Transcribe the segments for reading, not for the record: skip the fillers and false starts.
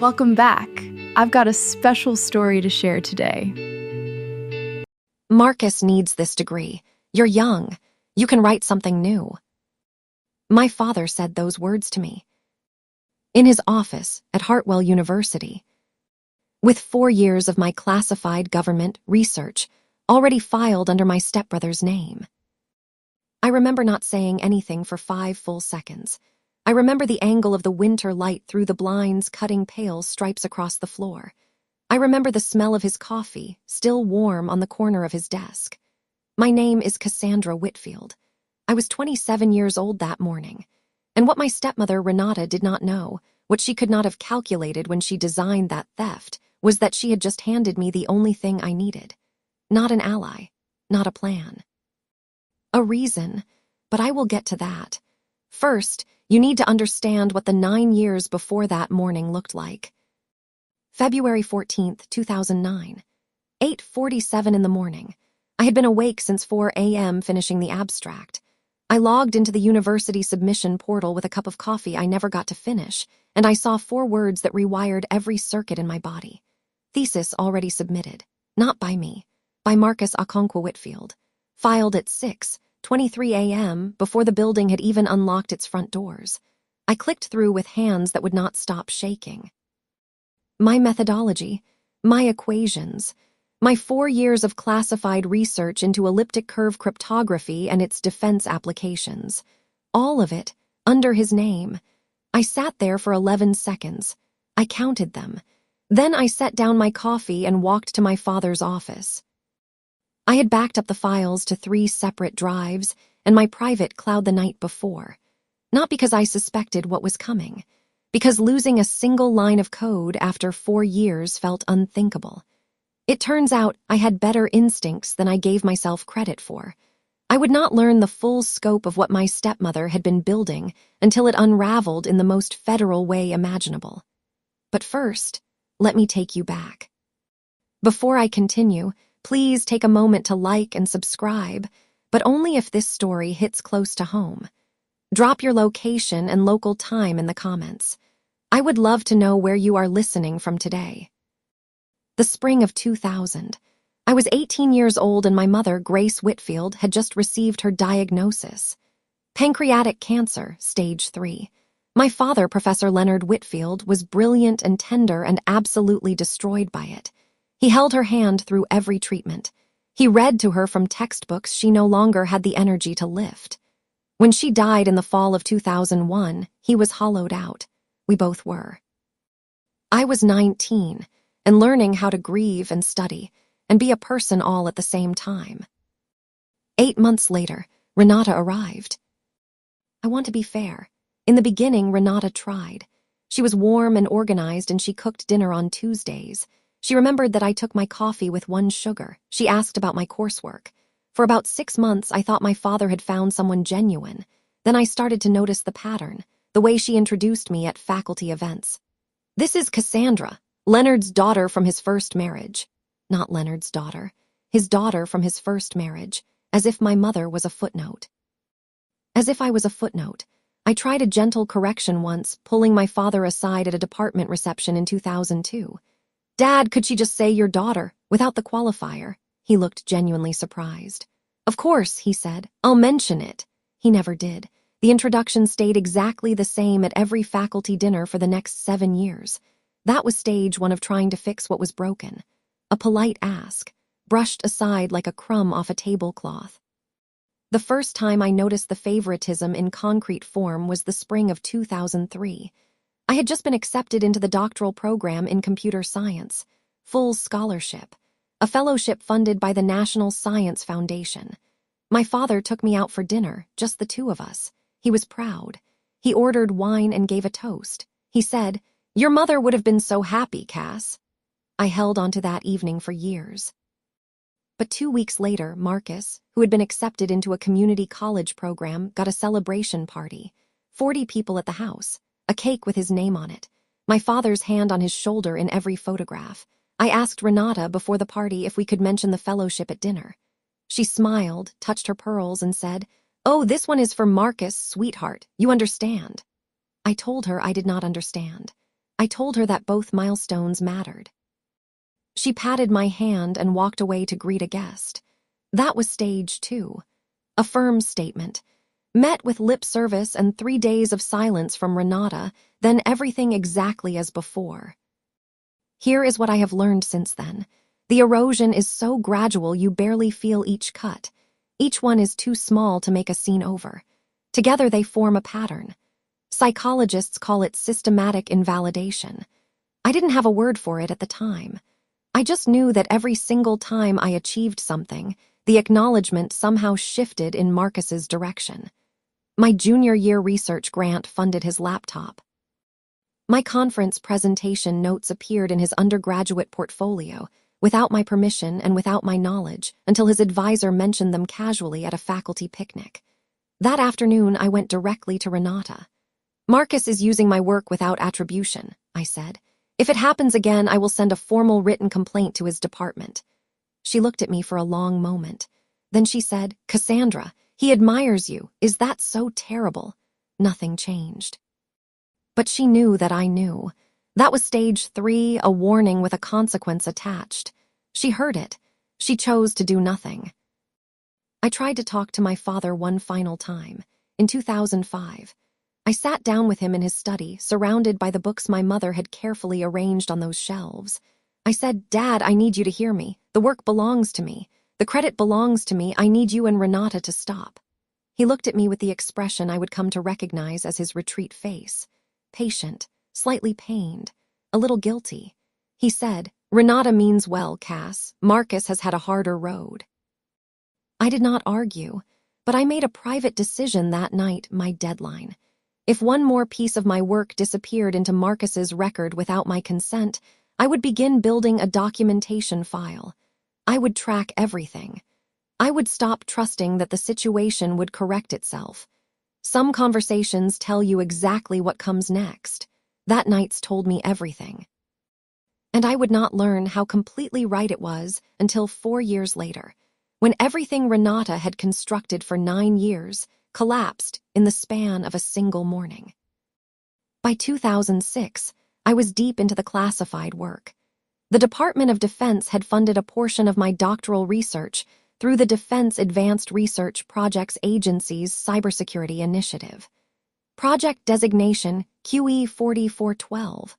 Welcome back. I've got a special story to share today. Marcus needs this degree. You're young. You can write something new. My father said those words to me. In his office at Hartwell University. With 4 years of my classified government research already filed under my stepbrother's name. I remember not saying anything for 5 full seconds. I remember the angle of the winter light through the blinds cutting pale stripes across the floor. I remember the smell of his coffee, still warm on the corner of his desk. My name is Cassandra Whitfield. I was 27 years old that morning. And what my stepmother, Renata, did not know, what she could not have calculated when she designed that theft, was that she had just handed me the only thing I needed. Not an ally, not a plan. A reason, but I will get to that. First, you need to understand what the 9 years before that morning looked like. February 14th, 2009. 8:47 in the morning. I had been awake since 4 a.m. finishing the abstract. I logged into the university submission portal with a cup of coffee I never got to finish, and I saw 4 words that rewired every circuit in my body. Thesis already submitted. Not by me. By Marcus Whitfield. Filed at 6:23 a.m. before the building had even unlocked its front doors. I clicked through with hands that would not stop shaking. My methodology, my equations, my 4 years of classified research into elliptic curve cryptography and its defense applications. All of it, under his name. I sat there for 11 seconds. I counted them. Then I set down my coffee and walked to my father's office. I had backed up the files to 3 separate drives and my private cloud the night before. Not because I suspected what was coming, because losing a single line of code after 4 years felt unthinkable. It turns out I had better instincts than I gave myself credit for. I would not learn the full scope of what my stepmother had been building until it unraveled in the most federal way imaginable. But first, let me take you back. Before I continue, please take a moment to like and subscribe, but only if this story hits close to home. Drop your location and local time in the comments. I would love to know where you are listening from today. The spring of 2000. I was 18 years old and my mother, Grace Whitfield, had just received her diagnosis. Pancreatic cancer, stage 3. My father, Professor Leonard Whitfield, was brilliant and tender and absolutely destroyed by it. He held her hand through every treatment. He read to her from textbooks she no longer had the energy to lift. When she died in the fall of 2001, he was hollowed out. We both were. I was 19 and learning how to grieve and study and be a person all at the same time. 8 months later, Renata arrived. I want to be fair. In the beginning, Renata tried. She was warm and organized and she cooked dinner on Tuesdays. She remembered that I took my coffee with 1 sugar. She asked about my coursework. For about 6 months, I thought my father had found someone genuine. Then I started to notice the pattern, the way she introduced me at faculty events. This is Cassandra, Leonard's daughter from his first marriage. Not Leonard's daughter, his daughter from his first marriage, as if my mother was a footnote. As if I was a footnote. I tried a gentle correction once, pulling my father aside at a department reception in 2002. Dad, could she just say your daughter, without the qualifier? He looked genuinely surprised. Of course, he said. I'll mention it. He never did. The introduction stayed exactly the same at every faculty dinner for the next 7 years. That was stage 1 of trying to fix what was broken. A polite ask, brushed aside like a crumb off a tablecloth. The first time I noticed the favoritism in concrete form was the spring of 2003. I had just been accepted into the doctoral program in computer science, full scholarship, a fellowship funded by the National Science Foundation. My father took me out for dinner, just the 2 of us. He was proud. He ordered wine and gave a toast. He said, "Your mother would have been so happy, Cass." I held on to that evening for years. But 2 weeks later, Marcus, who had been accepted into a community college program, got a celebration party. 40 people at the house. A cake with his name on it. My father's hand on his shoulder in every photograph. I asked Renata before the party if we could mention the fellowship at dinner. She smiled, touched her pearls, and said, "Oh, this one is for Marcus, sweetheart. You understand." I told her I did not understand. I told her that both milestones mattered. She patted my hand and walked away to greet a guest. That was stage 2. A firm statement. Met with lip service and 3 days of silence from Renata, then everything exactly as before. Here is what I have learned since then. The erosion is so gradual you barely feel each cut. Each one is too small to make a scene over. Together they form a pattern. Psychologists call it systematic invalidation. I didn't have a word for it at the time. I just knew that every single time I achieved something, the acknowledgement somehow shifted in Marcus's direction. My junior year research grant funded his laptop. My conference presentation notes appeared in his undergraduate portfolio, without my permission and without my knowledge, until his advisor mentioned them casually at a faculty picnic. That afternoon, I went directly to Renata. "Marcus is using my work without attribution," I said. "If it happens again, I will send a formal written complaint to his department." She looked at me for a long moment. Then she said, "Cassandra, he admires you. Is that so terrible?" Nothing changed. But she knew that I knew. That was stage 3, a warning with a consequence attached. She heard it. She chose to do nothing. I tried to talk to my father one final time, in 2005. I sat down with him in his study, surrounded by the books my mother had carefully arranged on those shelves. I said, "Dad, I need you to hear me. The work belongs to me. The credit belongs to me. I need you and Renata to stop." He looked at me with the expression I would come to recognize as his retreat face. Patient, slightly pained, a little guilty. He said, "Renata means well, Cass. Marcus has had a harder road." I did not argue, but I made a private decision that night, my deadline. If one more piece of my work disappeared into Marcus's record without my consent, I would begin building a documentation file. I would track everything. I would stop trusting that the situation would correct itself. Some conversations tell you exactly what comes next. That night's told me everything. And I would not learn how completely right it was until 4 years later, when everything Renata had constructed for 9 years collapsed in the span of a single morning. By 2006, I was deep into the classified work. The Department of Defense had funded a portion of my doctoral research through the Defense Advanced Research Projects Agency's cybersecurity initiative. Project designation QE 4412.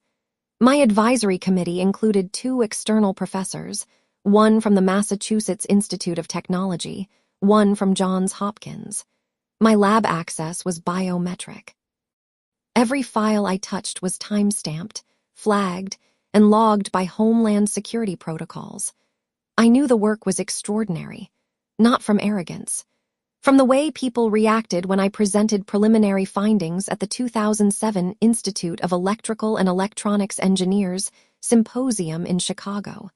My advisory committee included 2 external professors, one from the Massachusetts Institute of Technology, one from Johns Hopkins. My lab access was biometric. Every file I touched was time-stamped, flagged, and logged by Homeland Security protocols. I knew the work was extraordinary, not from arrogance. From the way people reacted when I presented preliminary findings at the 2007 Institute of Electrical and Electronics Engineers Symposium in Chicago.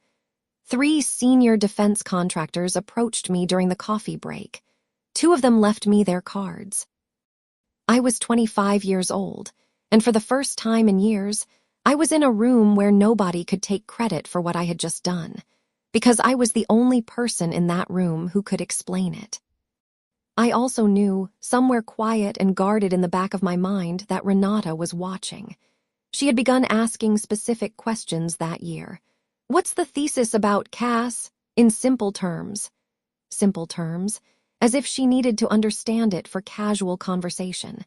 3 senior defense contractors approached me during the coffee break. 2 of them left me their cards. I was 25 years old, and for the first time in years, I was in a room where nobody could take credit for what I had just done, because I was the only person in that room who could explain it. I also knew, somewhere quiet and guarded in the back of my mind, that Renata was watching. She had begun asking specific questions that year. "What's the thesis about, Cass?" In simple terms. Simple terms, as if she needed to understand it for casual conversation.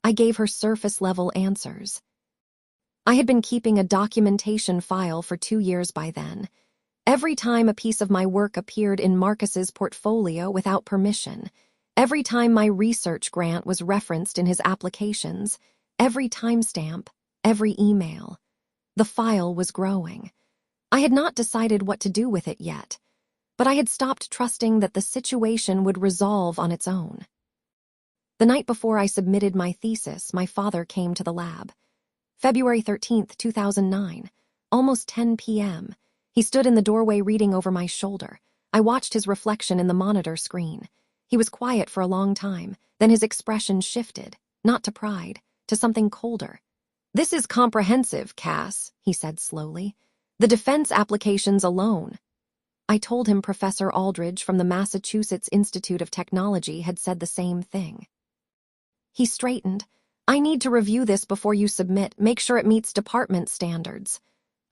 I gave her surface-level answers. I had been keeping a documentation file for 2 years by then. Every time a piece of my work appeared in Marcus's portfolio without permission, every time my research grant was referenced in his applications, every timestamp, every email. The file was growing. I had not decided what to do with it yet, but I had stopped trusting that the situation would resolve on its own. The night before I submitted my thesis, my father came to the lab. February 13th, 2009, almost 10 p.m. He stood in the doorway reading over my shoulder. I watched his reflection in the monitor screen. He was quiet for a long time, then his expression shifted, not to pride, to something colder. "This is comprehensive, Cass," he said slowly. "The defense applications alone." I told him Professor Aldridge from the Massachusetts Institute of Technology had said the same thing. He straightened, I need to review this before you submit, make sure it meets department standards.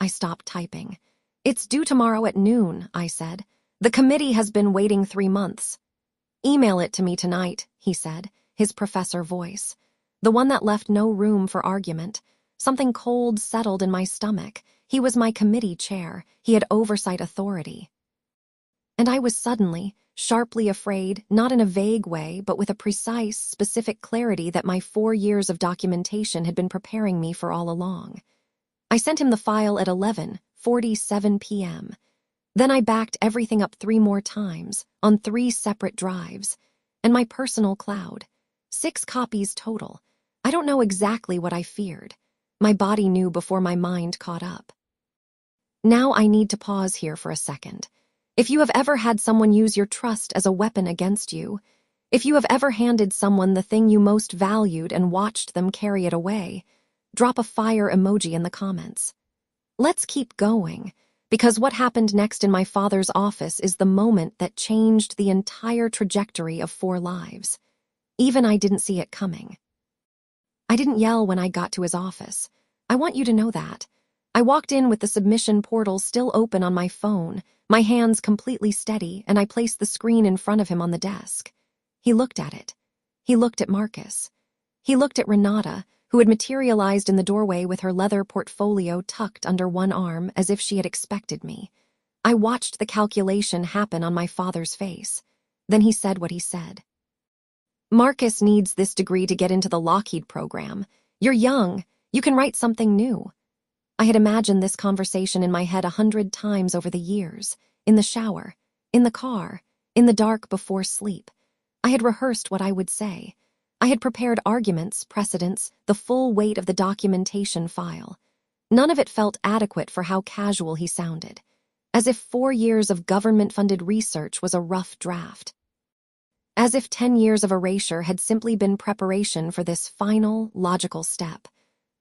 I stopped typing. It's due tomorrow at noon, I said. The committee has been waiting 3 months. Email it to me tonight, he said, his professor voice. The one that left no room for argument. Something cold settled in my stomach. He was my committee chair. He had oversight authority. And I was suddenly, sharply afraid, not in a vague way, but with a precise, specific clarity that my 4 years of documentation had been preparing me for all along. I sent him the file at 11:47 p.m. Then I backed everything up 3 more times, on 3 separate drives, and my personal cloud. 6 copies total. I don't know exactly what I feared. My body knew before my mind caught up. Now I need to pause here for a second. If you have ever had someone use your trust as a weapon against you, if you have ever handed someone the thing you most valued and watched them carry it away, drop a fire emoji in the comments. Let's keep going, because what happened next in my father's office is the moment that changed the entire trajectory of 4 lives. Even I didn't see it coming. I didn't yell when I got to his office. I want you to know that. I walked in with the submission portal still open on my phone, my hands completely steady, and I placed the screen in front of him on the desk. He looked at it. He looked at Marcus. He looked at Renata, who had materialized in the doorway with her leather portfolio tucked under one arm as if she had expected me. I watched the calculation happen on my father's face. Then he said what he said. Marcus needs this degree to get into the Lockheed program. You're young. You can write something new. I had imagined this conversation in my head 100 times over the years, in the shower, in the car, in the dark before sleep. I had rehearsed what I would say. I had prepared arguments, precedents, the full weight of the documentation file. None of it felt adequate for how casual he sounded, as if 4 years of government-funded research was a rough draft. As if 10 years of erasure had simply been preparation for this final, logical step.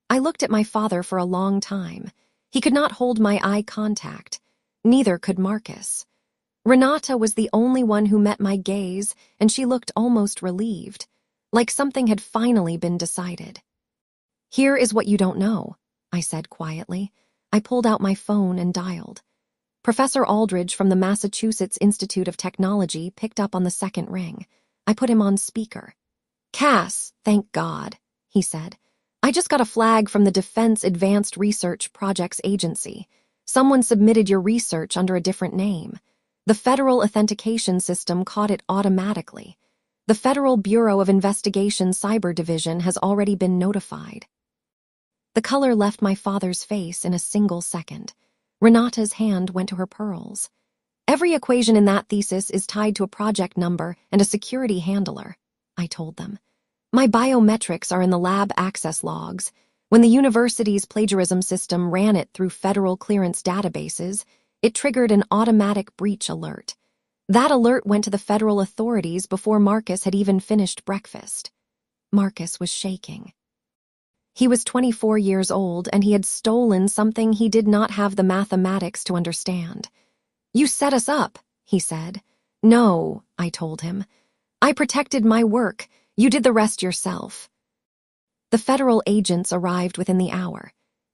I looked at my father for a long time. He could not hold my eye contact. Neither could Marcus. Renata was the only one who met my gaze, and she looked almost relieved, like something had finally been decided. Here is what you don't know, I said quietly. I pulled out my phone and dialed. Professor Aldridge from the Massachusetts Institute of Technology picked up on the second ring. I put him on speaker. Cass, thank God, he said. I just got a flag from the Defense Advanced Research Projects Agency. Someone submitted your research under a different name. The Federal Authentication System caught it automatically. The Federal Bureau of Investigation Cyber Division has already been notified. The color left my father's face in a single second. Renata's hand went to her pearls. Every equation in that thesis is tied to a project number and a security handler, I told them. My biometrics are in the lab access logs. When the university's plagiarism system ran it through federal clearance databases, it triggered an automatic breach alert. That alert went to the federal authorities before Marcus had even finished breakfast. Marcus was shaking. He was 24 years old, and he had stolen something he did not have the mathematics to understand. You set us up, he said. No, I told him. I protected my work. You did the rest yourself. The federal agents arrived within the hour.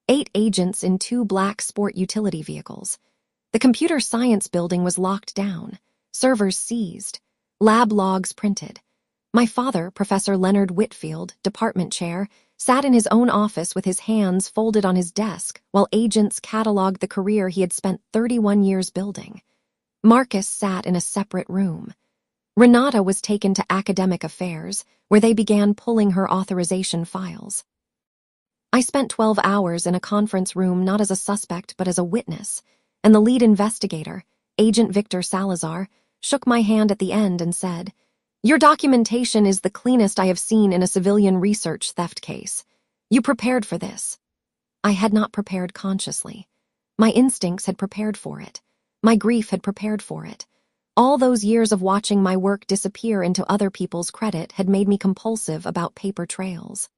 8 agents in 2 black sport utility vehicles. The computer science building was locked down. Servers seized. Lab logs printed. My father, Professor Leonard Whitfield, department chair, sat in his own office with his hands folded on his desk while agents cataloged the career he had spent 31 years building. Marcus sat in a separate room. Renata was taken to academic affairs, where they began pulling her authorization files. I spent 12 hours in a conference room not as a suspect but as a witness, and the lead investigator, Agent Victor Salazar, shook my hand at the end and said, Your documentation is the cleanest I have seen in a civilian research theft case. You prepared for this. I had not prepared consciously. My instincts had prepared for it. My grief had prepared for it. All those years of watching my work disappear into other people's credit had made me compulsive about paper trails.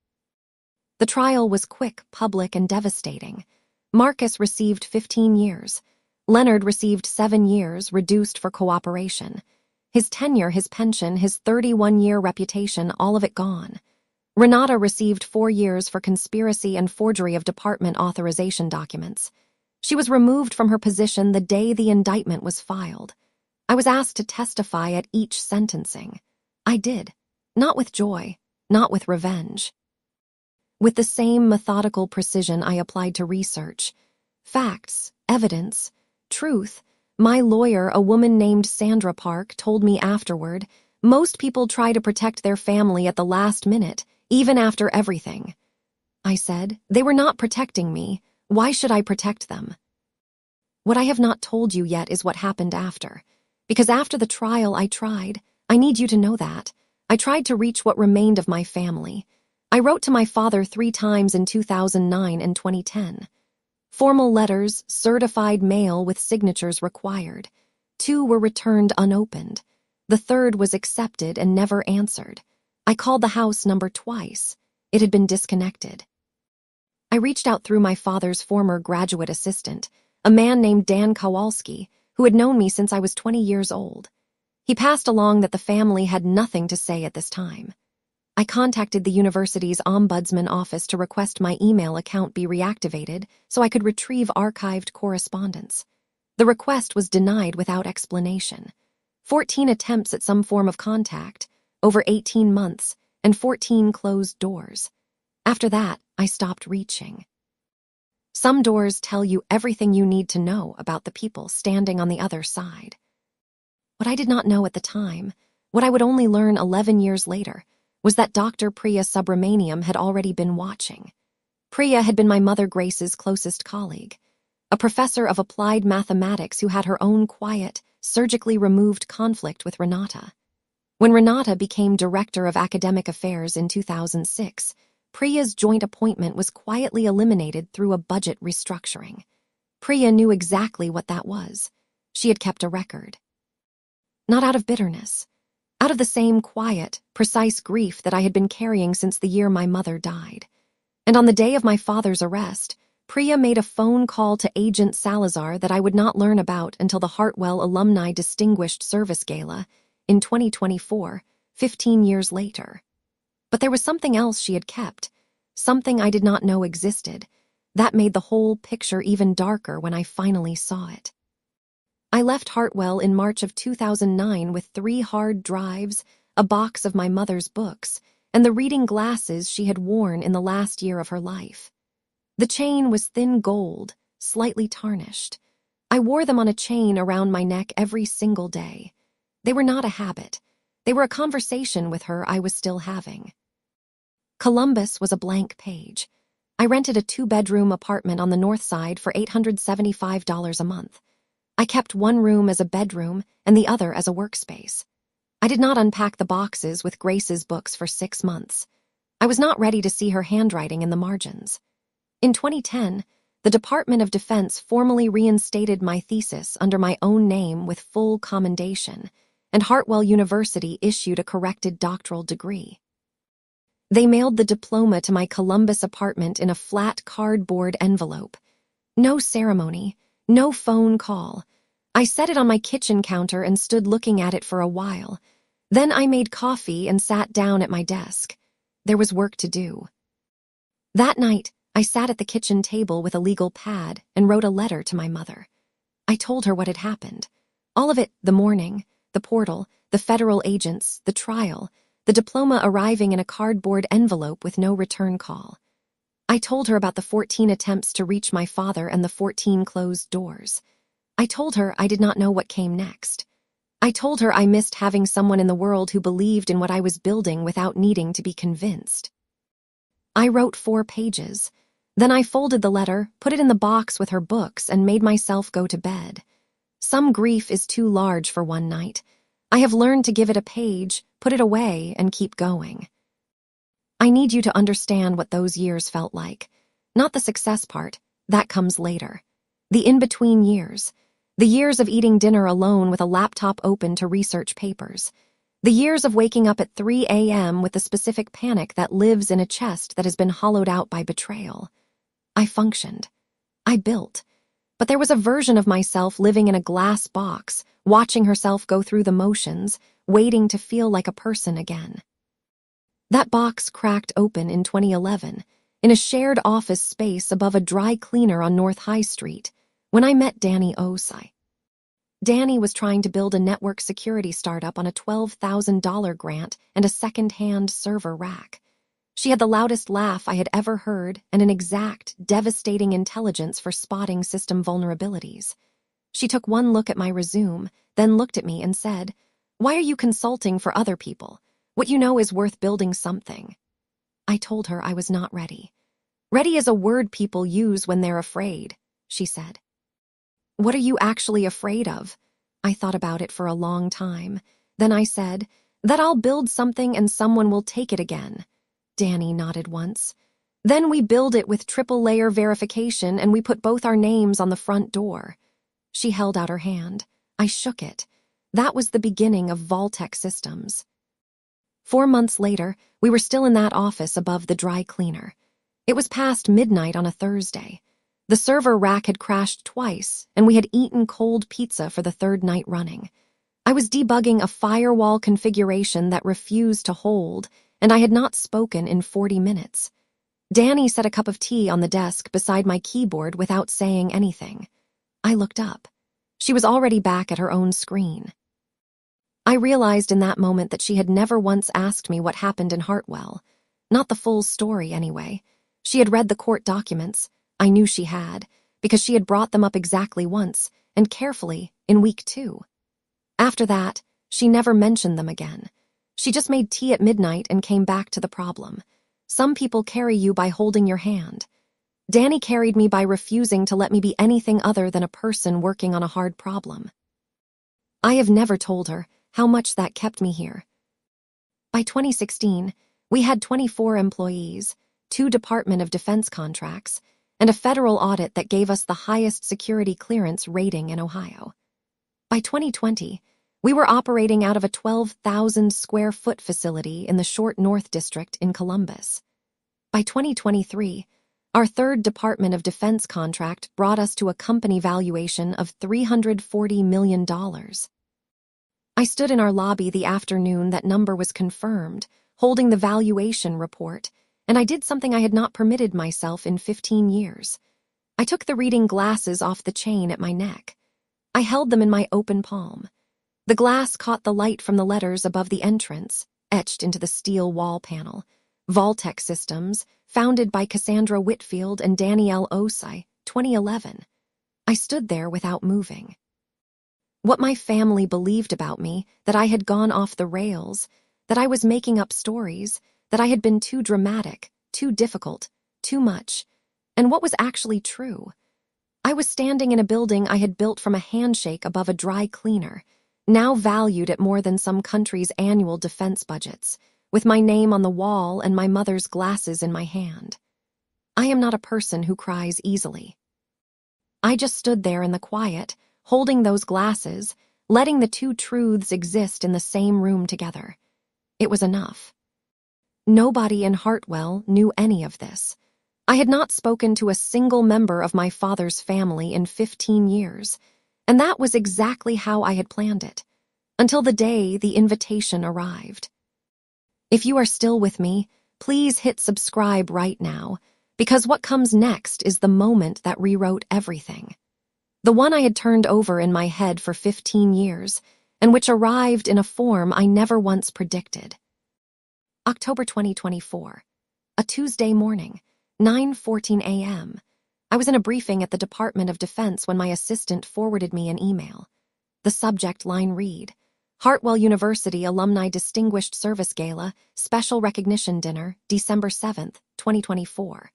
The trial was quick, public, and devastating. Marcus received 15 years. Leonard received 7 years, reduced for cooperation. His tenure, his pension, his 31-year reputation, all of it gone. Renata received 4 years for conspiracy and forgery of department authorization documents. She was removed from her position the day the indictment was filed. I was asked to testify at each sentencing. I did. Not with joy, not with revenge. With the same methodical precision I applied to research. Facts, evidence, truth. My lawyer, a woman named Sandra Park, told me afterward, most people try to protect their family at the last minute, even after everything. I said, they were not protecting me. Why should I protect them? What I have not told you yet is what happened after. Because after the trial I tried. I need you to know that. I tried to reach what remained of my family. I wrote to my father 3 times in 2009 and 2010. Formal letters, certified mail with signatures required. 2 were returned unopened. The 3rd was accepted and never answered. I called the house number twice. It had been disconnected. I reached out through my father's former graduate assistant, a man named Dan Kowalski, who had known me since I was 20 years old. He passed along that the family had nothing to say at this time. I contacted the university's ombudsman office to request my email account be reactivated so I could retrieve archived correspondence. The request was denied without explanation. 14 attempts at some form of contact, over 18 months, and 14 closed doors. After that, I stopped reaching. Some doors tell you everything you need to know about the people standing on the other side. What I did not know at the time, what I would only learn 11 years later, was that Dr. Priya Subramaniam had already been watching. Priya had been my mother Grace's closest colleague, a professor of applied mathematics who had her own quiet, surgically removed conflict with Renata. When Renata became Director of Academic Affairs in 2006, Priya's joint appointment was quietly eliminated through a budget restructuring. Priya knew exactly what that was. She had kept a record. Not out of bitterness. Out of the same quiet, precise grief that I had been carrying since the year my mother died. And on the day of my father's arrest, Priya made a phone call to Agent Salazar that I would not learn about until the Hartwell Alumni Distinguished Service Gala in 2024, 15 years later. But there was something else she had kept, something I did not know existed. That made the whole picture even darker when I finally saw it. I left Hartwell in March of 2009 with 3 hard drives, a box of my mother's books, and the reading glasses she had worn in the last year of her life. The chain was thin gold, slightly tarnished. I wore them on a chain around my neck every single day. They were not a habit. They were a conversation with her I was still having. Columbus was a blank page. I rented a 2-bedroom apartment on the north side for $875 a month. I kept one room as a bedroom and the other as a workspace. I did not unpack the boxes with Grace's books for 6 months. I was not ready to see her handwriting in the margins. In 2010, the Department of Defense formally reinstated my thesis under my own name with full commendation, and Hartwell University issued a corrected doctoral degree. They mailed the diploma to my Columbus apartment in a flat cardboard envelope. No ceremony, no phone call. I set it on my kitchen counter and stood looking at it for a while. Then I made coffee and sat down at my desk. There was work to do. That night, I sat at the kitchen table with a legal pad and wrote a letter to my mother. I told her what had happened. All of it, the morning, the portal, the federal agents, the trial, the diploma arriving in a cardboard envelope with no return call. I told her about the 14 attempts to reach my father and the 14 closed doors. I told her I did not know what came next. I told her I missed having someone in the world who believed in what I was building without needing to be convinced. I wrote 4 pages. Then I folded the letter, put it in the box with her books, and made myself go to bed. Some grief is too large for one night. I have learned to give it a page, put it away, and keep going. I need you to understand what those years felt like. Not the success part, that comes later. The in-between years. The years of eating dinner alone with a laptop open to research papers. The years of waking up at 3 a.m. with the specific panic that lives in a chest that has been hollowed out by betrayal. I functioned. I built. But there was a version of myself living in a glass box, watching herself go through the motions, waiting to feel like a person again. That box cracked open in 2011, in a shared office space above a dry cleaner on North High Street, when I met Danny Osai. Danny was trying to build a network security startup on a $12,000 grant and a second-hand server rack. She had the loudest laugh I had ever heard and an exact, devastating intelligence for spotting system vulnerabilities. She took one look at my resume, then looked at me and said, "Why are you consulting for other people? What you know is worth building something." I told her I was not ready. "Ready is a word people use when they're afraid," she said. "What are you actually afraid of?" I thought about it for a long time. Then I said, "That I'll build something and someone will take it again." Danny nodded once. "Then we build it with triple-layer verification and we put both our names on the front door." She held out her hand. I shook it. That was the beginning of Vaultec Systems. 4 months later, we were still in that office above the dry cleaner. It was past midnight on a Thursday. The server rack had crashed twice, and we had eaten cold pizza for the third night running. I was debugging a firewall configuration that refused to hold, and I had not spoken in 40 minutes. Danny set a cup of tea on the desk beside my keyboard without saying anything. I looked up. She was already back at her own screen. I realized in that moment that she had never once asked me what happened in Hartwell. Not the full story, anyway. She had read the court documents. I knew she had, because she had brought them up exactly once, and carefully, in week 2. After that, she never mentioned them again. She just made tea at midnight and came back to the problem. Some people carry you by holding your hand. Danny carried me by refusing to let me be anything other than a person working on a hard problem. I have never told her how much that kept me here. By 2016, we had 24 employees, 2 Department of Defense contracts, and a federal audit that gave us the highest security clearance rating in Ohio. By 2020, we were operating out of a 12,000-square-foot facility in the Short North District in Columbus. By 2023, our third Department of Defense contract brought us to a company valuation of $340 million. I stood in our lobby the afternoon that number was confirmed, holding the valuation report, and I did something I had not permitted myself in 15 years. I took the reading glasses off the chain at my neck. I held them in my open palm. The glass caught the light from the letters above the entrance, etched into the steel wall panel. Vaultec Systems, founded by Cassandra Whitfield and Danielle Osai, 2011. I stood there without moving. What my family believed about me, that I had gone off the rails, that I was making up stories, that I had been too dramatic, too difficult, too much, and what was actually true. I was standing in a building I had built from a handshake above a dry cleaner, now valued at more than some countries' annual defense budgets, with my name on the wall and my mother's glasses in my hand. I am not a person who cries easily. I just stood there in the quiet, holding those glasses, letting the two truths exist in the same room together. It was enough. Nobody in Hartwell knew any of this. I had not spoken to a single member of my father's family in 15 years, and that was exactly how I had planned it, until the day the invitation arrived. If you are still with me, please hit subscribe right now, because what comes next is the moment that rewrote everything. The one I had turned over in my head for 15 years, and which arrived in a form I never once predicted. October 2024. A Tuesday morning, 9:14 a.m. I was in a briefing at the Department of Defense when my assistant forwarded me an email. The subject line read, Hartwell University Alumni Distinguished Service Gala, Special Recognition Dinner, December 7th, 2024.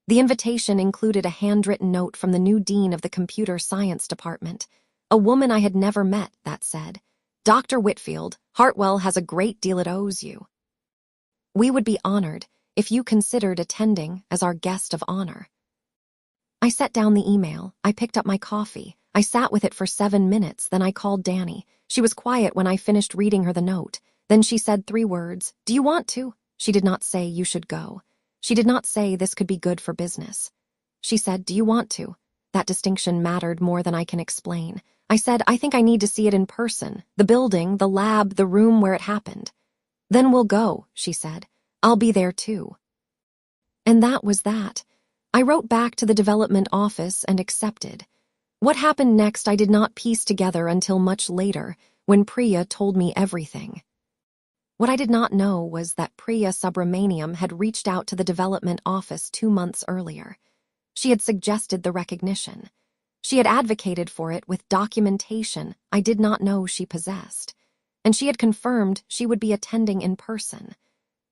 The invitation included a handwritten note from the new dean of the Computer Science Department, a woman I had never met, that said, Dr. Whitfield, Hartwell has a great deal it owes you. We would be honored if you considered attending as our guest of honor. I set down the email. I picked up my coffee. I sat with it for 7 minutes, then I called Danny. She was quiet when I finished reading her the note. Then she said 3 words, "Do you want to?" She did not say you should go. She did not say this could be good for business. She said, "Do you want to?" That distinction mattered more than I can explain. I said, "I think I need to see it in person, the building, the lab, the room where it happened." "Then we'll go," she said. I'll be there too. And that was that. I wrote back to the development office and accepted. What happened next I did not piece together until much later, when Priya told me everything. What I did not know was that Priya Subramaniam had reached out to the development office 2 months earlier. She had suggested the recognition. She had advocated for it with documentation I did not know she possessed, and she had confirmed she would be attending in person.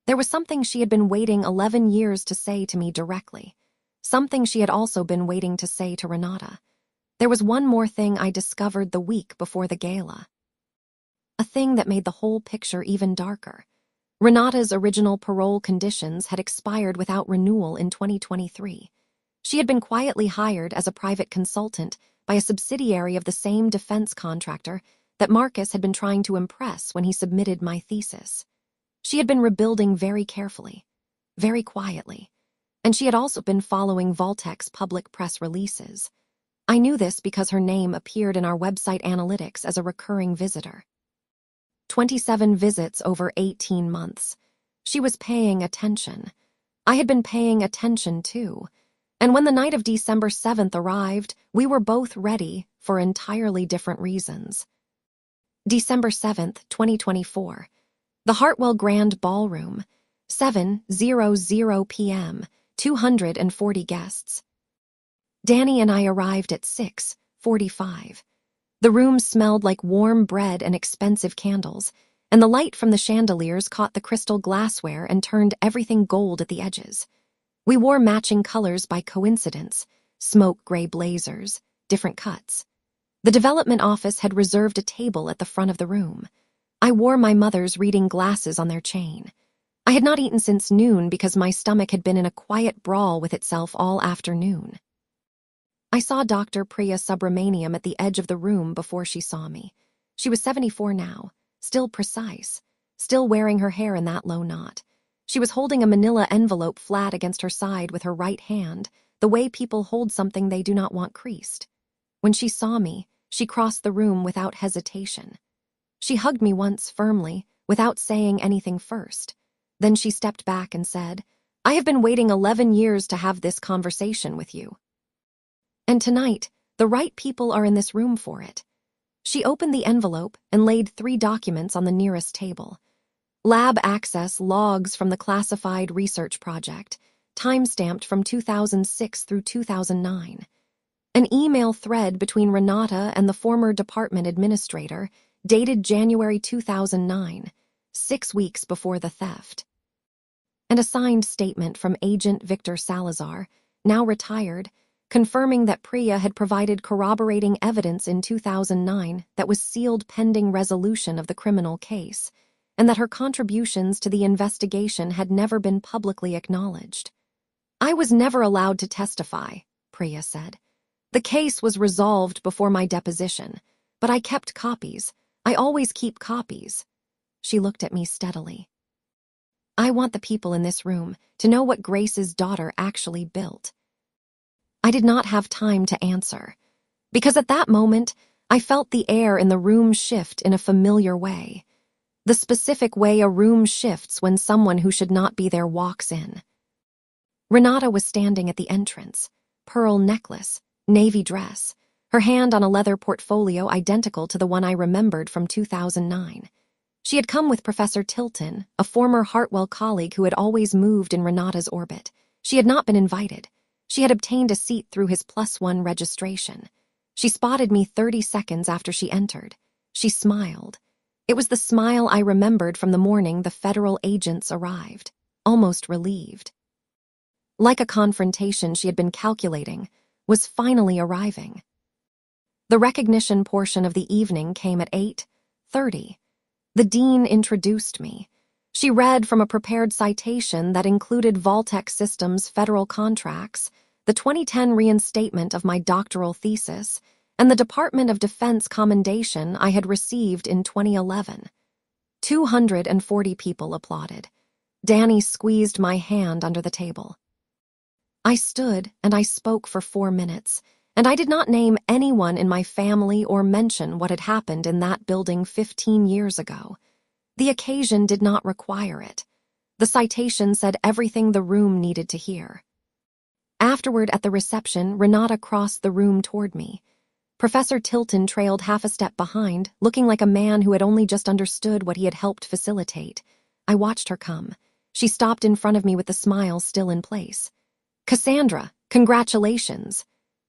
There was something she had been waiting 11 years to say to me directly, something she had also been waiting to say to Renata. There was one more thing I discovered the week before the gala. A thing that made the whole picture even darker. Renata's original parole conditions had expired without renewal in 2023. She had been quietly hired as a private consultant by a subsidiary of the same defense contractor that Marcus had been trying to impress when he submitted my thesis. She had been rebuilding very carefully, very quietly, and she had also been following Vaultek's public press releases. I knew this because her name appeared in our website analytics as a recurring visitor. 27 visits over 18 months. She was paying attention. I had been paying attention too. And when the night of December 7th arrived, we were both ready for entirely different reasons. December 7th, 2024. The Hartwell Grand Ballroom, 7:00 p.m., 240 guests. Danny and I arrived at 6:45. The room smelled like warm bread and expensive candles, and the light from the chandeliers caught the crystal glassware and turned everything gold at the edges. We wore matching colors by coincidence, smoke gray blazers, different cuts. The development office had reserved a table at the front of the room. I wore my mother's reading glasses on their chain. I had not eaten since noon because my stomach had been in a quiet brawl with itself all afternoon. I saw Dr. Priya Subramaniam at the edge of the room before she saw me. She was 74 now, still precise, still wearing her hair in that low knot. She was holding a manila envelope flat against her side with her right hand, the way people hold something they do not want creased. When she saw me, she crossed the room without hesitation. She hugged me once firmly, without saying anything first. Then she stepped back and said, "I have been waiting 11 years to have this conversation with you. And tonight, the right people are in this room for it." She opened the envelope and laid 3 documents on the nearest table. Lab access logs from the classified research project, time-stamped from 2006 through 2009. An email thread between Renata and the former department administrator, dated January 2009, 6 weeks before the theft. And a signed statement from Agent Victor Salazar, now retired, confirming that Priya had provided corroborating evidence in 2009 that was sealed pending resolution of the criminal case, and that her contributions to the investigation had never been publicly acknowledged. "I was never allowed to testify," Priya said. "The case was resolved before my deposition, but I kept copies. I always keep copies." She looked at me steadily. "I want the people in this room to know what Grace's daughter actually built." I did not have time to answer, because at that moment I felt the air in the room shift in a familiar way, the specific way a room shifts when someone who should not be there walks in. Renata was standing at the entrance, pearl necklace, navy dress, her hand on a leather portfolio identical to the one I remembered from 2009. She had come with Professor Tilton, a former Hartwell colleague who had always moved in Renata's orbit. She had not been invited. She had obtained a seat through his +1 registration. She spotted me 30 seconds after she entered. She smiled. It was the smile I remembered from the morning the federal agents arrived, almost relieved. Like a confrontation she had been calculating, was finally arriving. The recognition portion of the evening came at 8:30. The dean introduced me. She read from a prepared citation that included Vaultek Systems' federal contracts, the 2010 reinstatement of my doctoral thesis, and the Department of Defense commendation I had received in 2011. 240 people applauded. Danny squeezed my hand under the table. I stood and I spoke for 4 minutes, and I did not name anyone in my family or mention what had happened in that building 15 years ago. The occasion did not require it. The citation said everything the room needed to hear. Afterward, at the reception, Renata crossed the room toward me. Professor Tilton trailed half a step behind, looking like a man who had only just understood what he had helped facilitate. I watched her come. She stopped in front of me with the smile still in place. "Cassandra, congratulations."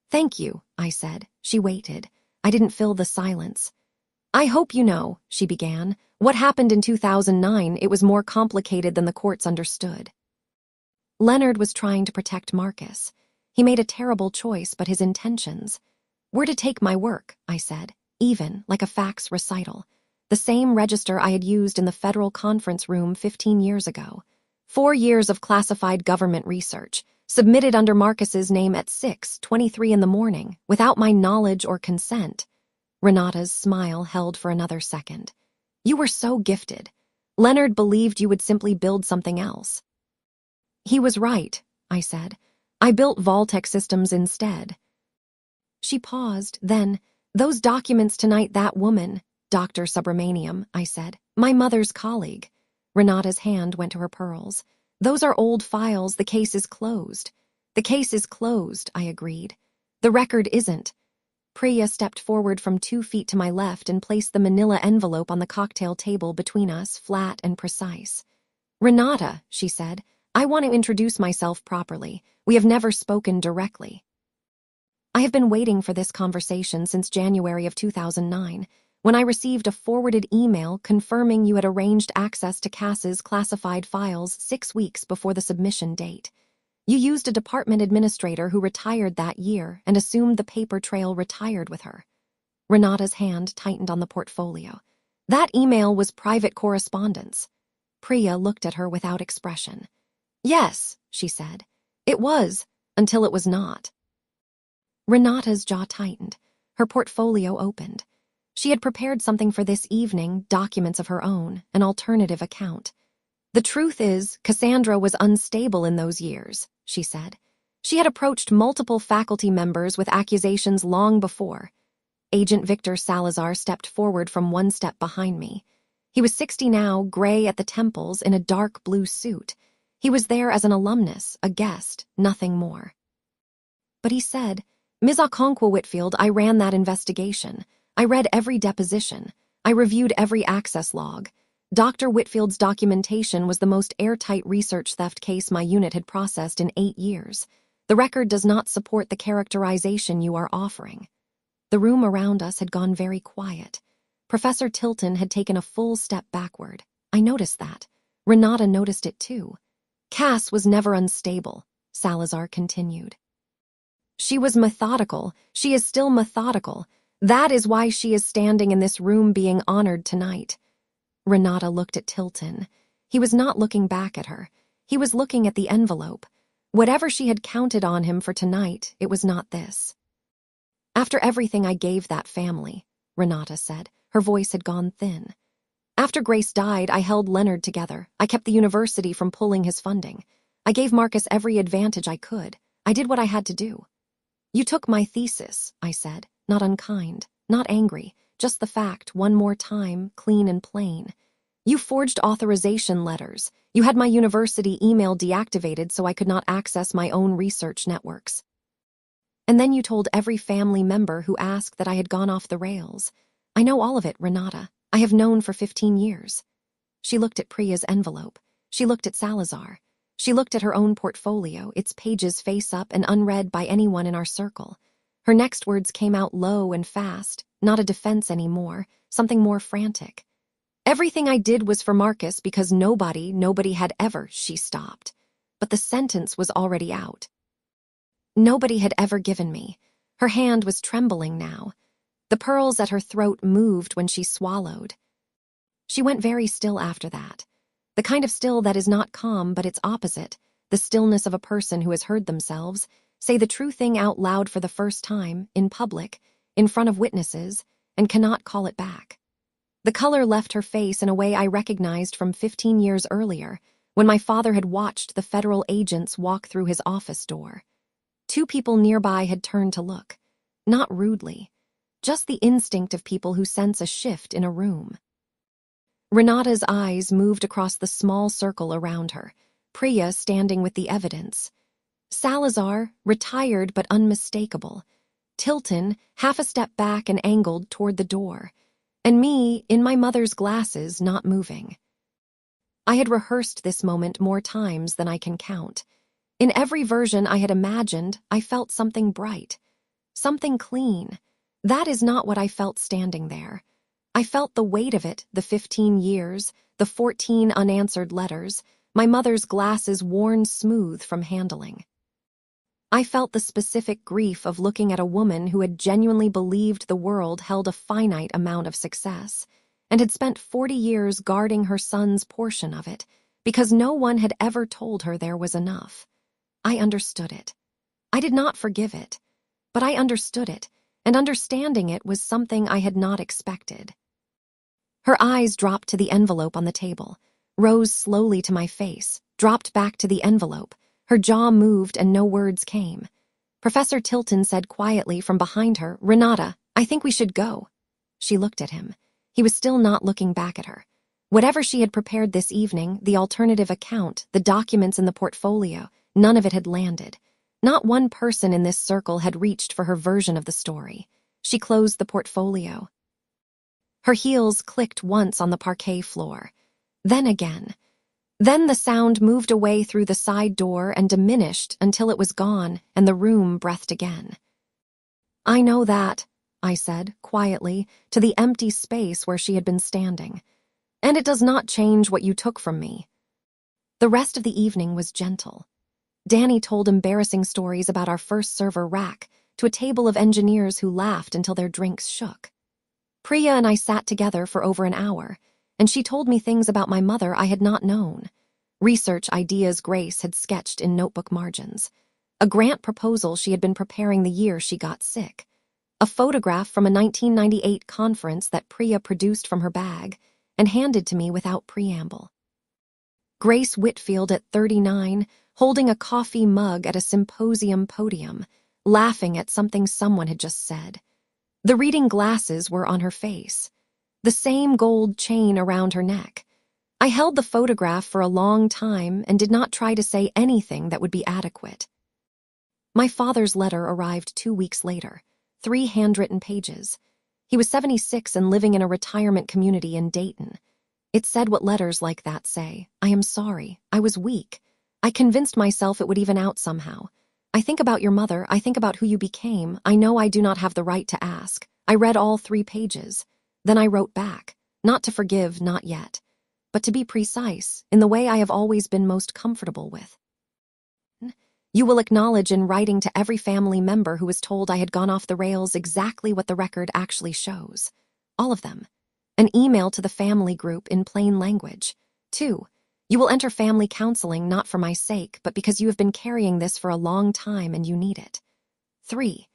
"Thank you," I said. She waited. I didn't fill the silence. "I hope you know," she began. "What happened in 2009, it was more complicated than the courts understood. Leonard was trying to protect Marcus. He made a terrible choice, but his intentions were to take my work," I said, even like a fax recital. The same register I had used in the federal conference room 15 years ago. 4 years of classified government research, submitted under Marcus's name at 6:23 in the morning, without my knowledge or consent. Renata's smile held for another second. "You were so gifted. Leonard believed you would simply build something else." "He was right," I said. "I built Vaultec systems instead." She paused, then, "Those documents tonight, that woman, Dr. Subramaniam," I said, "my mother's colleague." Renata's hand went to her pearls. "Those are old files. The case is closed." "The case is closed," I agreed. "The record isn't." Priya stepped forward from 2 feet to my left and placed the manila envelope on the cocktail table between us, flat and precise. "Renata," she said, "I want to introduce myself properly. We have never spoken directly. I have been waiting for this conversation since January of 2009, when I received a forwarded email confirming you had arranged access to Cass's classified files 6 weeks before the submission date. You used a department administrator who retired that year and assumed the paper trail retired with her." Renata's hand tightened on the portfolio. "That email was private correspondence." Priya looked at her without expression. "Yes," she said. "It was, until it was not." Renata's jaw tightened. Her portfolio opened. She had prepared something for this evening, documents of her own, an alternative account. "The truth is, Cassandra was unstable in those years," she said. "She had approached multiple faculty members with accusations long before." Agent Victor Salazar stepped forward from 1 step behind me. He was 60 now, gray at the temples, in a dark blue suit. He was there as an alumnus, a guest, nothing more. But he said, "Ms. Cassandra Whitfield, I ran that investigation. I read every deposition. I reviewed every access log. Dr. Whitfield's documentation was the most airtight research theft case my unit had processed in 8 years. The record does not support the characterization you are offering." The room around us had gone very quiet. Professor Tilton had taken a full step backward. I noticed that. Renata noticed it too. "Cass was never unstable," Salazar continued. "She was methodical. She is still methodical. That is why she is standing in this room being honored tonight." Renata looked at Tilton. He was not looking back at her. He was looking at the envelope. Whatever she had counted on him for tonight, it was not this. "After everything I gave that family," Renata said. Her voice had gone thin. "After Grace died, I held Leonard together. I kept the university from pulling his funding. I gave Marcus every advantage I could. I did what I had to do." "You took my thesis," I said, not unkind, not angry, just the fact, one more time, clean and plain. "You forged authorization letters. You had my university email deactivated so I could not access my own research networks. And then you told every family member who asked that I had gone off the rails. I know all of it, Renata. I have known for 15 years. She looked at Priya's envelope. She looked at Salazar. She looked at her own portfolio, its pages face up and unread by anyone in our circle. Her next words came out low and fast, not a defense anymore, something more frantic. "Everything I did was for Marcus because nobody had ever," she stopped. But the sentence was already out. "Nobody had ever given me." Her hand was trembling now. The pearls at her throat moved when she swallowed. She went very still after that. The kind of still that is not calm but its opposite, the stillness of a person who has heard themselves say the true thing out loud for the first time, in public, in front of witnesses, and cannot call it back. The color left her face in a way I recognized from 15 years earlier, when my father had watched the federal agents walk through his office door. 2 people nearby had turned to look, not rudely, just the instinct of people who sense a shift in a room. Renata's eyes moved across the small circle around her, Priya standing with the evidence. Salazar, retired but unmistakable. Tilton, half a step back and angled toward the door. And me, in my mother's glasses, not moving. I had rehearsed this moment more times than I can count. In every version I had imagined, I felt something bright. Something clean. That is not what I felt standing there. I felt the weight of it, the 15 years, the 14 unanswered letters, my mother's glasses worn smooth from handling. I felt the specific grief of looking at a woman who had genuinely believed the world held a finite amount of success, and had spent 40 years guarding her son's portion of it, because no one had ever told her there was enough. I understood it. I did not forgive it, but I understood it, and understanding it was something I had not expected. Her eyes dropped to the envelope on the table, rose slowly to my face, dropped back to the envelope. Her jaw moved and no words came. Professor Tilton said quietly from behind her, "Renata, I think we should go." She looked at him. He was still not looking back at her. Whatever she had prepared this evening, the alternative account, the documents in the portfolio, none of it had landed. Not one person in this circle had reached for her version of the story. She closed the portfolio. Her heels clicked once on the parquet floor. Then again. Then the sound moved away through the side door and diminished until it was gone and the room breathed again. "I know that," I said, quietly, to the empty space where she had been standing. "And it does not change what you took from me." The rest of the evening was gentle. Danny told embarrassing stories about our first server rack to a table of engineers who laughed until their drinks shook. Priya and I sat together for over an hour, and she told me things about my mother I had not known. Research ideas Grace had sketched in notebook margins. A grant proposal she had been preparing the year she got sick. A photograph from a 1998 conference that Priya produced from her bag and handed to me without preamble. Grace Whitfield at 39, holding a coffee mug at a symposium podium, laughing at something someone had just said. The reading glasses were on her face. The same gold chain around her neck. I held the photograph for a long time and did not try to say anything that would be adequate. My father's letter arrived 2 weeks later, 3 handwritten pages. He was 76 and living in a retirement community in Dayton. It said what letters like that say. "I am sorry. I was weak. I convinced myself it would even out somehow. I think about your mother. I think about who you became. I know I do not have the right to ask. I read all 3 pages. Then I wrote back, not to forgive, not yet, but to be precise, in the way I have always been most comfortable with. You will acknowledge in writing to every family member who was told I had gone off the rails exactly what the record actually shows. All of them. An email to the family group in plain language. 2. You will enter family counseling not for my sake, but because you have been carrying this for a long time and you need it. 3.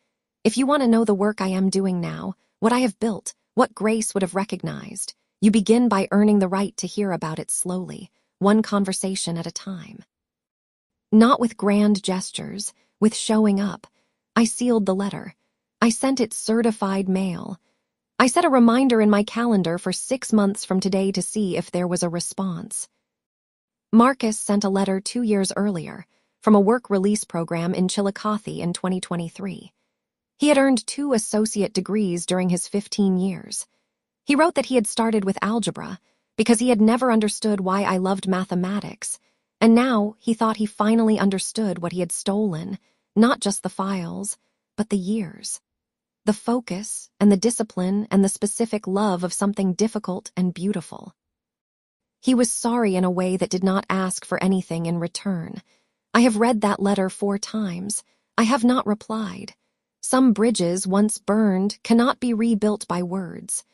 If you want to know the work I am doing now, what I have built, what Grace would have recognized, you begin by earning the right to hear about it slowly, one conversation at a time. Not with grand gestures, with showing up. I sealed the letter. I sent it certified mail. I set a reminder in my calendar for 6 months from today to see if there was a response. Marcus sent a letter 2 years earlier, from a work release program in Chillicothe in 2023. He had earned 2 associate degrees during his 15 years. He wrote that he had started with algebra because he had never understood why I loved mathematics, and now he thought he finally understood what he had stolen, not just the files, but the years. The focus and the discipline and the specific love of something difficult and beautiful. He was sorry in a way that did not ask for anything in return. I have read that letter 4 times. I have not replied. Some bridges once burned cannot be rebuilt by words.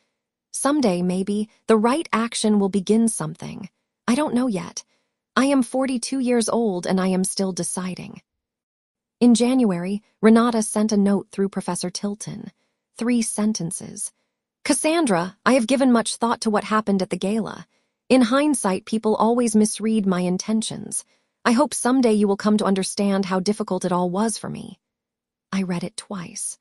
Someday, maybe, the right action will begin something. I don't know yet. I am 42 years old and I am still deciding. In January, Renata sent a note through Professor Tilton. 3 sentences. Cassandra, I have given much thought to what happened at the gala. In hindsight, people always misread my intentions. I hope someday you will come to understand how difficult it all was for me. I read it twice.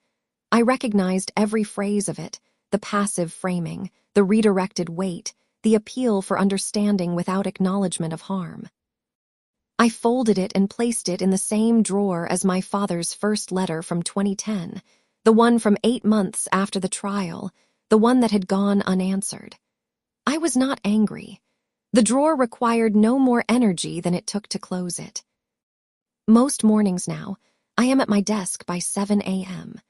I recognized every phrase of it, the passive framing, the redirected weight, the appeal for understanding without acknowledgement of harm. I folded it and placed it in the same drawer as my father's first letter from 2010, the one from 8 months after the trial, the one that had gone unanswered. I was not angry. The drawer required no more energy than it took to close it. Most mornings now, I am at my desk by 7 a.m.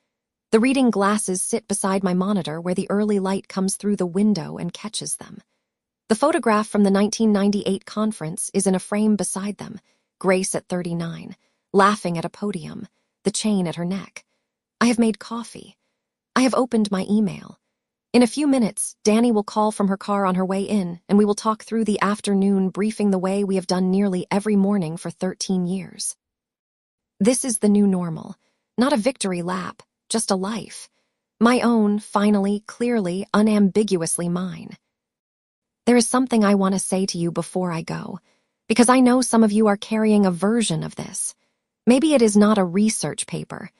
The reading glasses sit beside my monitor where the early light comes through the window and catches them. The photograph from the 1998 conference is in a frame beside them, Grace at 39, laughing at a podium, the chain at her neck. I have made coffee. I have opened my email. In a few minutes, Danny will call from her car on her way in, and we will talk through the afternoon, briefing the way we have done nearly every morning for 13 years. This is the new normal, not a victory lap, just a life. My own, finally, clearly, unambiguously mine. There is something I want to say to you before I go, because I know some of you are carrying a version of this. Maybe it is not a research paper.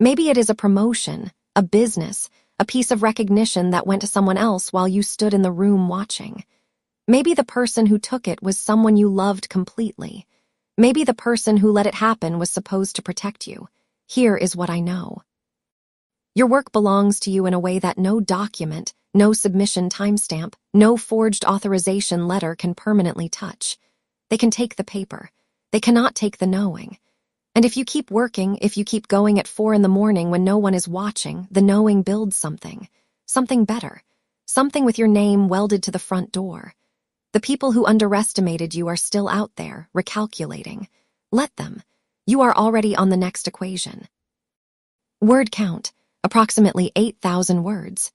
Maybe it is a promotion, a business, a piece of recognition that went to someone else while you stood in the room watching. Maybe the person who took it was someone you loved completely. Maybe the person who let it happen was supposed to protect you. Here is what I know. Your work belongs to you in a way that no document, no submission timestamp, no forged authorization letter can permanently touch. They can take the paper. They cannot take the knowing. And if you keep working, if you keep going at 4 a.m. when no one is watching, the knowing builds something better, something with your name welded to the front door. The people who underestimated you are still out there, recalculating. Let them. You are already on the next equation. Word count, approximately 8,000 words.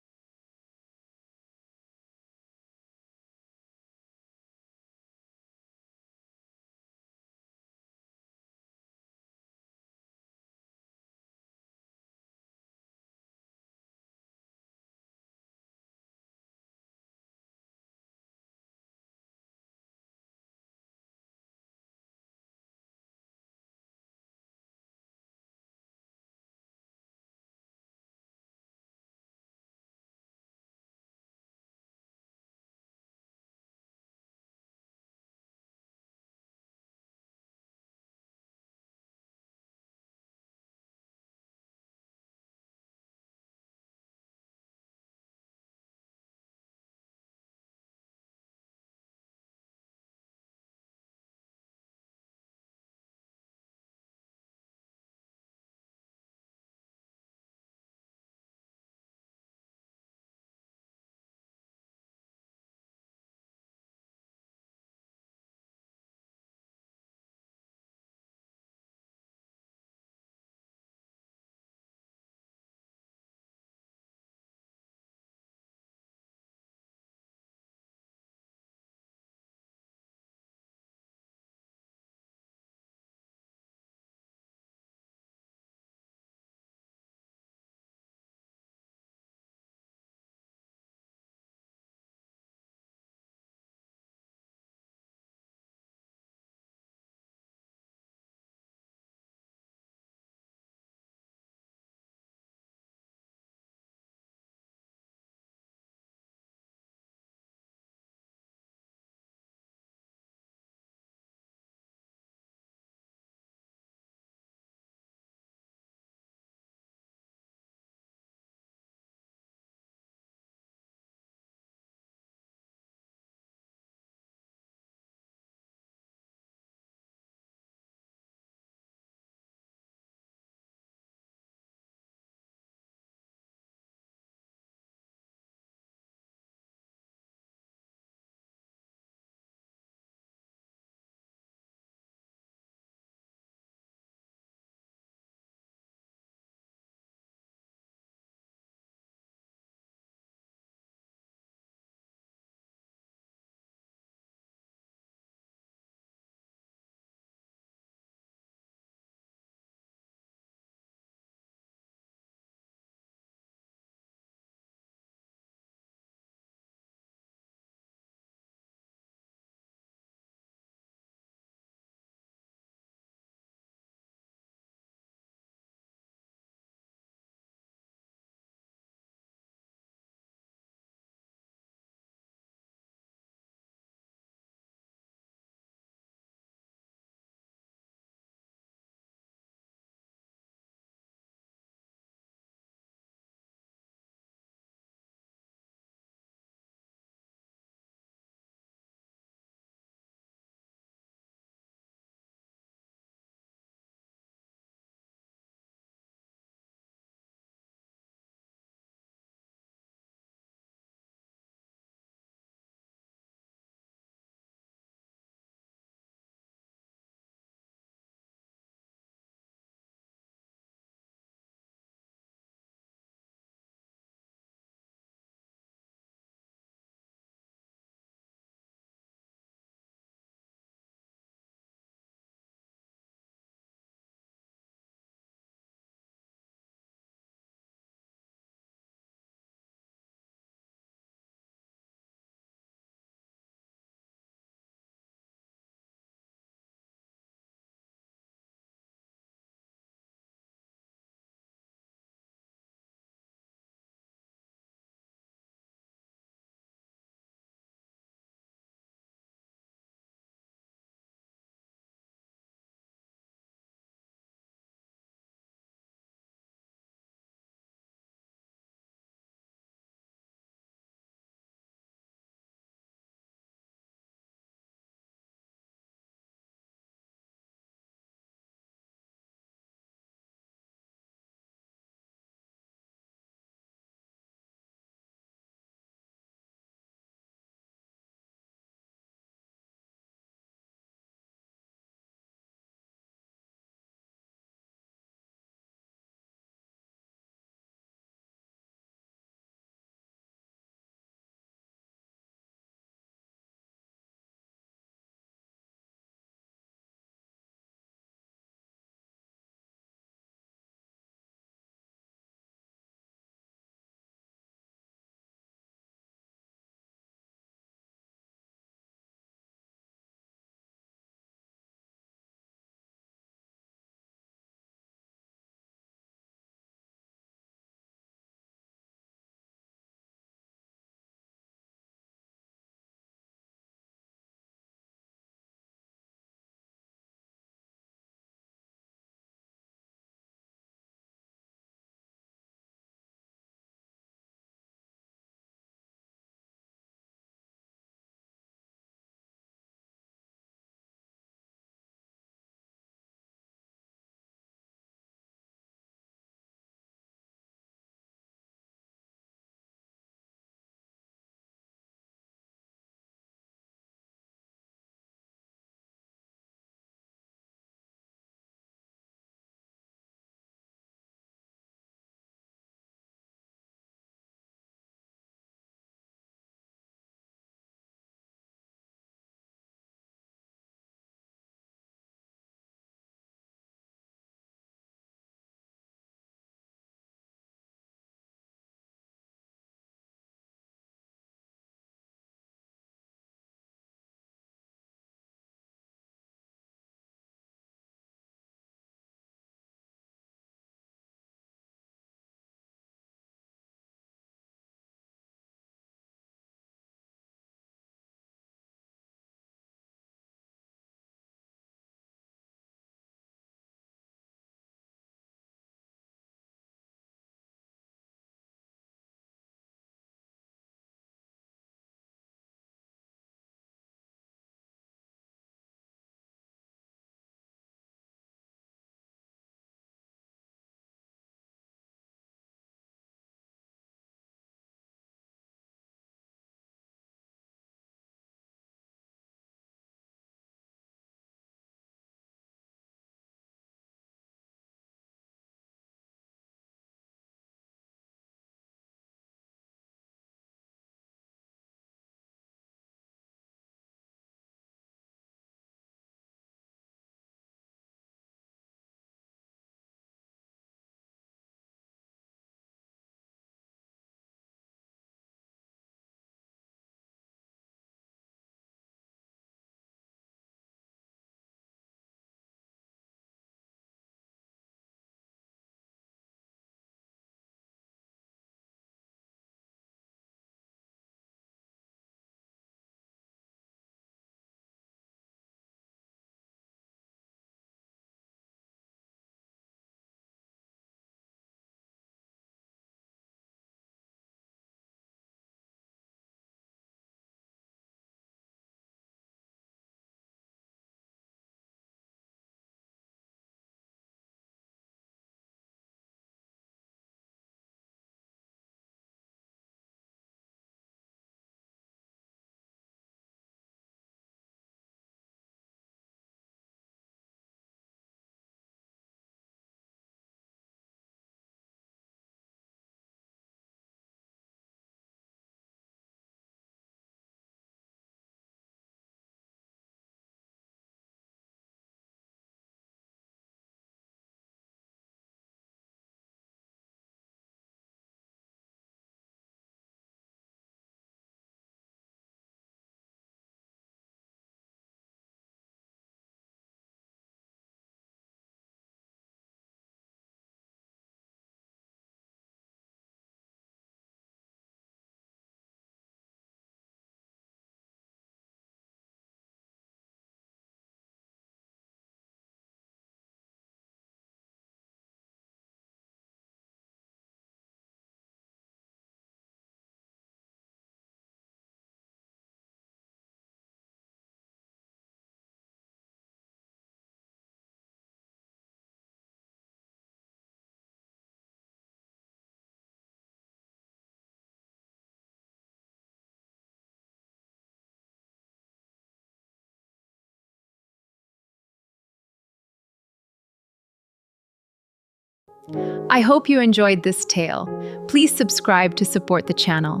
I hope you enjoyed this tale. Please subscribe to support the channel.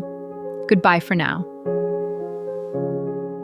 Goodbye for now.